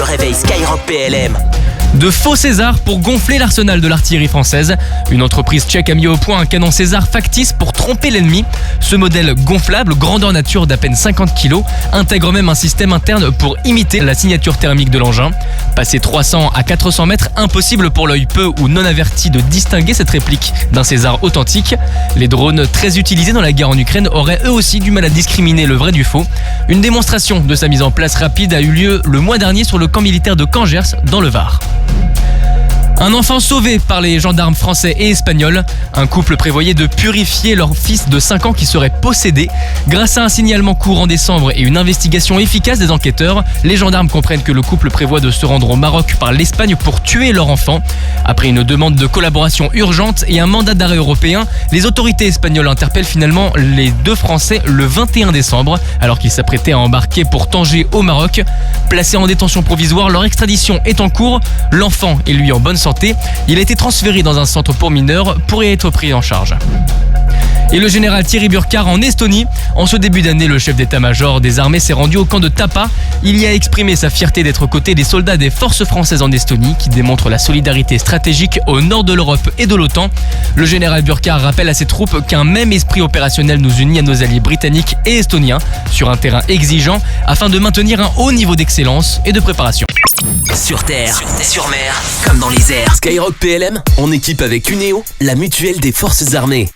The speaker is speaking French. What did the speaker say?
Le réveil Skyrock PLM. De faux César pour gonfler l'arsenal de l'artillerie française. Une entreprise tchèque a mis au point un canon César factice pour tromper l'ennemi. Ce modèle gonflable, grandeur nature d'à peine 50 kg, intègre même un système interne pour imiter la signature thermique de l'engin. Passé 300 à 400 mètres, impossible pour l'œil peu ou non averti de distinguer cette réplique d'un César authentique. Les drones très utilisés dans la guerre en Ukraine auraient eux aussi du mal à discriminer le vrai du faux. Une démonstration de sa mise en place rapide a eu lieu le mois dernier sur le camp militaire de Cangers dans le Var. Un enfant sauvé par les gendarmes français et espagnols. Un couple prévoyait de purifier leur fils de 5 ans qui serait possédé. Grâce à un signalement court en décembre et une investigation efficace des enquêteurs, les gendarmes comprennent que le couple prévoit de se rendre au Maroc par l'Espagne pour tuer leur enfant. Après une demande de collaboration urgente et un mandat d'arrêt européen, les autorités espagnoles interpellent finalement les deux Français le 21 décembre, alors qu'ils s'apprêtaient à embarquer pour Tanger au Maroc. Placés en détention provisoire, leur extradition est en cours. L'enfant est lui en bonne santé. Il a été transféré dans un centre pour mineurs pour y être pris en charge. Et le général Thierry Burkhardt en Estonie. En ce début d'année, le chef d'état-major des armées s'est rendu au camp de Tapa. Il y a exprimé sa fierté d'être aux côtés des soldats des forces françaises en Estonie qui démontrent la solidarité stratégique au nord de l'Europe et de l'OTAN. Le général Burkhardt rappelle à ses troupes qu'un même esprit opérationnel nous unit à nos alliés britanniques et estoniens sur un terrain exigeant afin de maintenir un haut niveau d'excellence et de préparation. Sur terre, sur mer, comme dans les airs. Skyrock PLM, en équipe avec Uneo, la mutuelle des forces armées.